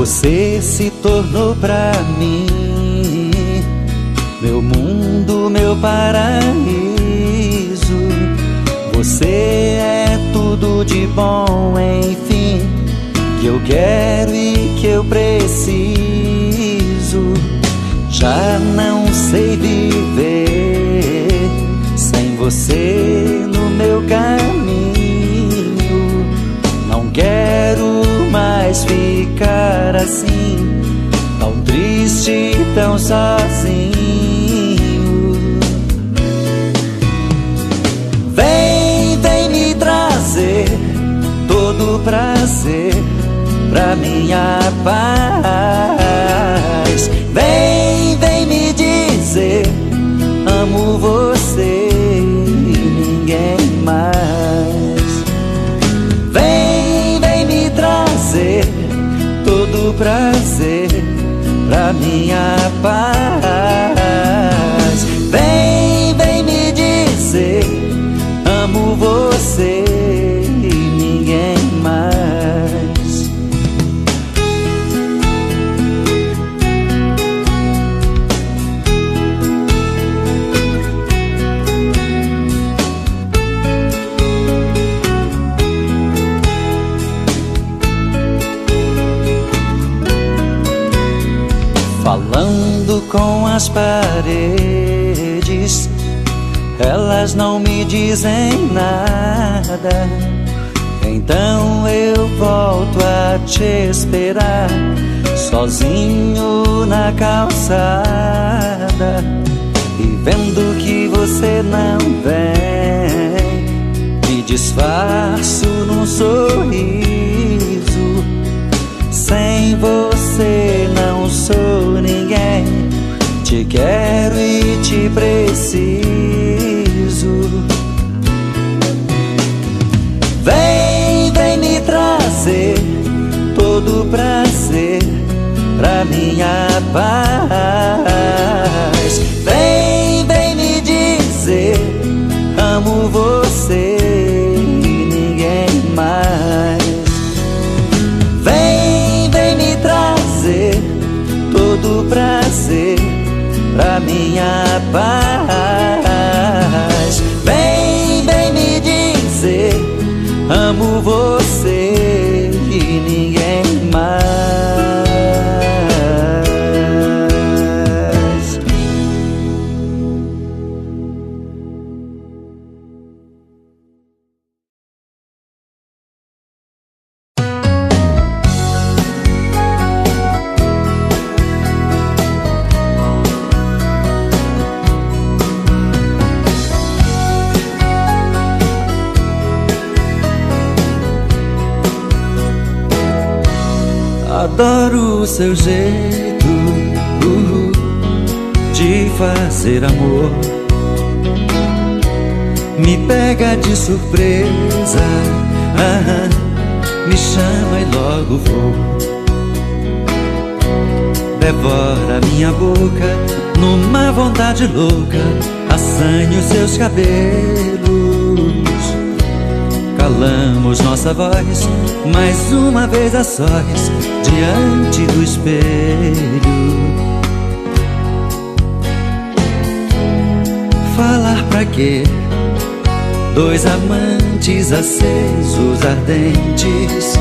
Você se tornou pra mim meu mundo, meu paraíso. Você é tudo de bom, enfim, que eu quero e que eu preciso. Já não sei viver sem você no meu caminho. Não quero mais ficar assim, tão triste, tão sozinho. Vem, vem me trazer todo prazer pra minha paz. Vem, vem me dizer amo você e ninguém mais. Vem, vem me trazer todo prazer pra minha paz. Vem, vem me dizer amo você e ninguém mais. Falando com as paredes, elas não me dizem nada. Então eu volto a te esperar, sozinho na calçada. E vendo que você não vem, me disfarço num sorriso. Sem você não sou ninguém, te quero e te preciso. Vem, vem me trazer todo prazer pra minha paz. Vem, vem me dizer amo você e ninguém mais. Vem, vem me trazer todo prazer pra minha paz. Vem, vem me dizer amo você e ninguém mais. Adoro o seu jeito de fazer amor. Me pega de surpresa, me chama e logo vou. Devora minha boca numa vontade louca, assanhe os seus cabelos. Calamos nossa voz mais uma vez a sós diante do espelho. Falar pra quê? Dois amantes acesos, ardentes.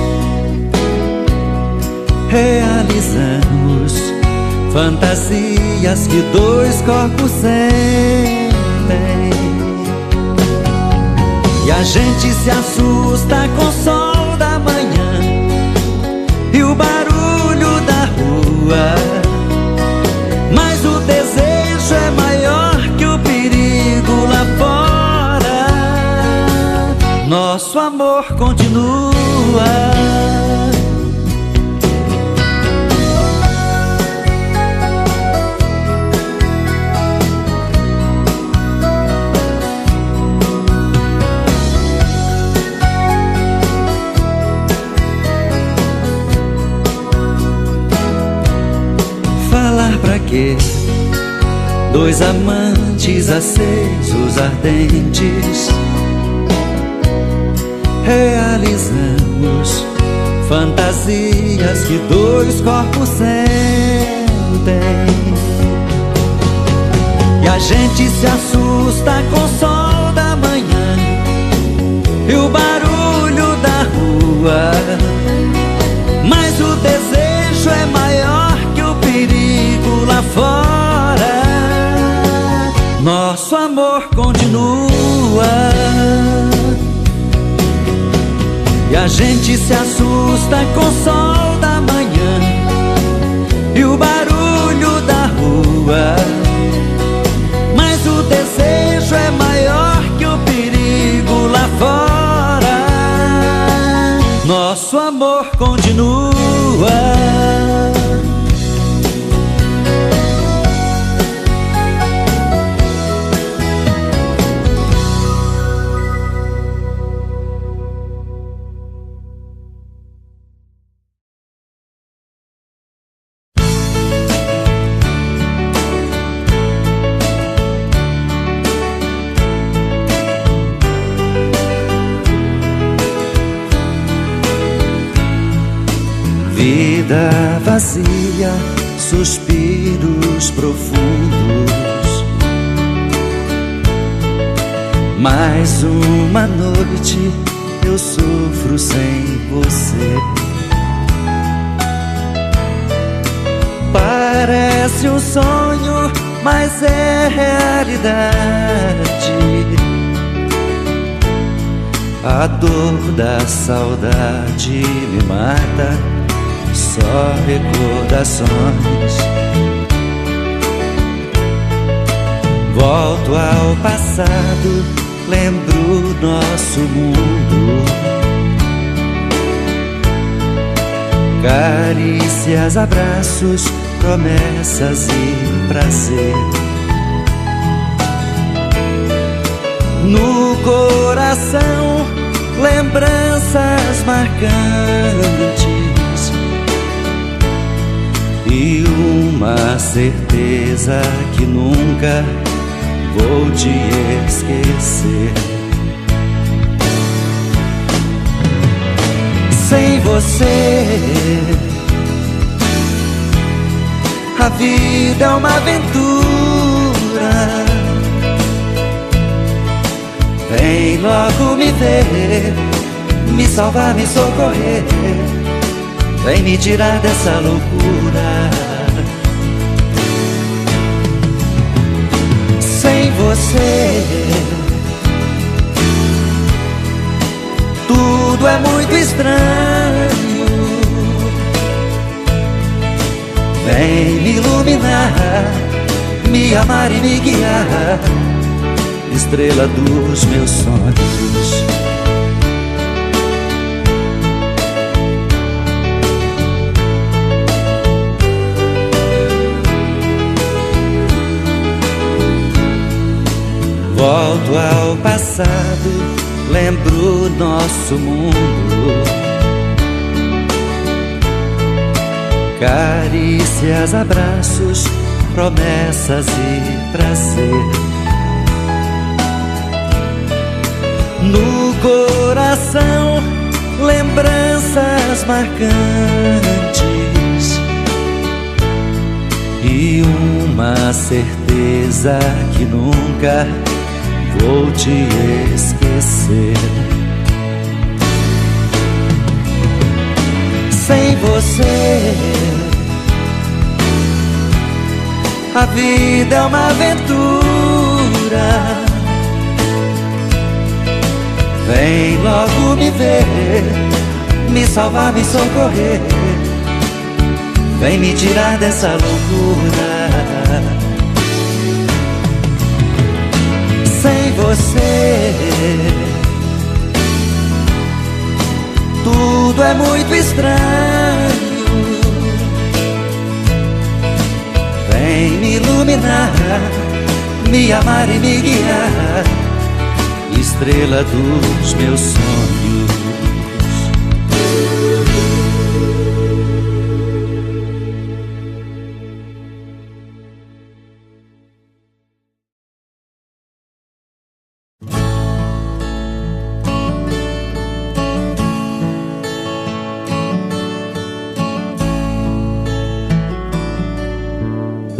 Realizamos fantasias que dois corpos sentem. E a gente se assusta com o sol da manhã e o barulho da rua. Mas o desejo é maior que o perigo lá fora. Nosso amor continua. Pra quê? Dois amantes acesos, ardentes. Realizamos fantasias que dois corpos sentem. E a gente se assusta com o sol da manhã e o barulho da rua, mas o desejo é maior que o perigo lá fora. Nosso amor continua e a gente se assusta com o sol da manhã e o barulho da rua, mas o desejo é maior que o perigo lá fora. Nosso amor continua. Vida vazia, suspiros profundos. Mais uma noite eu sofro sem você. Parece um sonho, mas é realidade. A dor da saudade me mata, só recordações. Volto ao passado, lembro nosso mundo. Carícias, abraços, promessas e prazer. No coração, lembranças marcantes e uma certeza que nunca vou te esquecer. Sem você, a vida é uma aventura. Vem logo me ver, me salvar, me socorrer. Vem me tirar dessa loucura. Sem você, tudo é muito estranho. Vem me iluminar, me amar e me guiar, estrela dos meus sonhos. Volto ao passado, lembro nosso mundo. Carícias, abraços, promessas e prazer. No coração, lembranças marcantes e uma certeza que nunca vou te esquecer. Sem você, a vida é uma aventura. Vem logo me ver, me salvar, me socorrer. Vem me tirar dessa loucura. Sem você, tudo é muito estranho. Vem me iluminar, me amar e me guiar, estrela dos meus sonhos.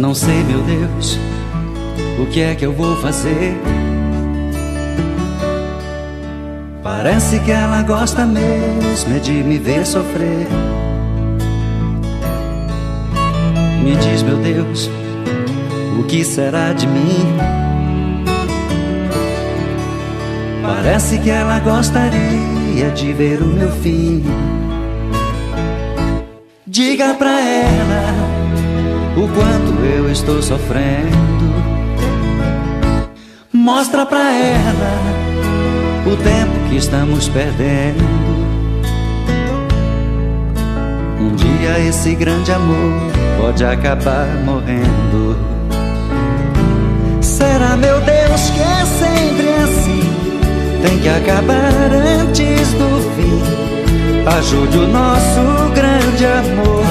Não sei, meu Deus, o que é que eu vou fazer? Parece que ela gosta mesmo é de me ver sofrer. Me diz, meu Deus, o que será de mim? Parece que ela gostaria de ver o meu fim. Diga pra ela o quanto eu estou sofrendo. Mostra pra ela o tempo que estamos perdendo. Um dia esse grande amor pode acabar morrendo. Será, meu Deus, que é sempre assim? Tem que acabar antes do fim. Ajude o nosso grande amor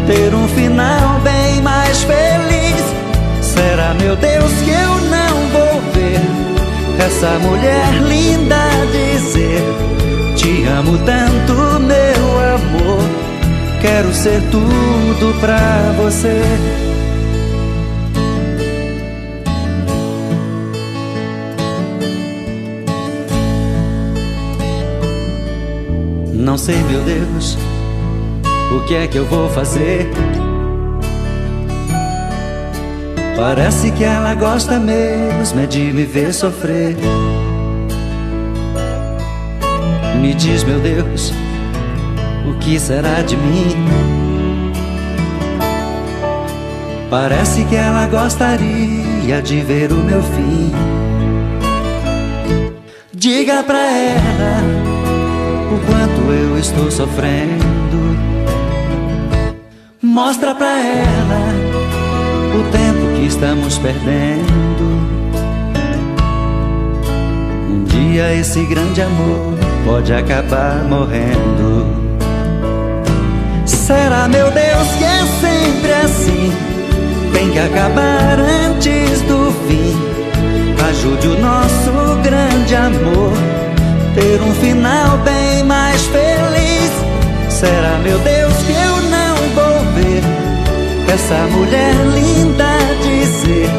ter um final bem mais feliz. Será, meu Deus, que eu não vou ver essa mulher linda dizer: te amo tanto, meu amor, quero ser tudo pra você. Não sei, meu Deus, o que é que eu vou fazer? Parece que ela gosta mesmo é de me ver sofrer. Me diz, meu Deus, o que será de mim? Parece que ela gostaria de ver o meu fim. Diga pra ela o quanto eu estou sofrendo. Mostra pra ela o tempo que estamos perdendo. Um dia esse grande amor pode acabar morrendo. Será, meu Deus, que é sempre assim? Tem que acabar antes do fim. Ajude o nosso grande amor ter um final bem mais feliz. Será, meu Deus, que eu não vou ver essa mulher linda dizer: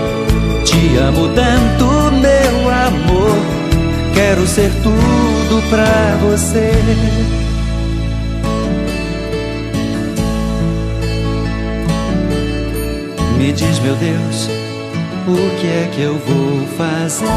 te amo tanto, meu amor, quero ser tudo pra você. Me diz, meu Deus, o que é que eu vou fazer?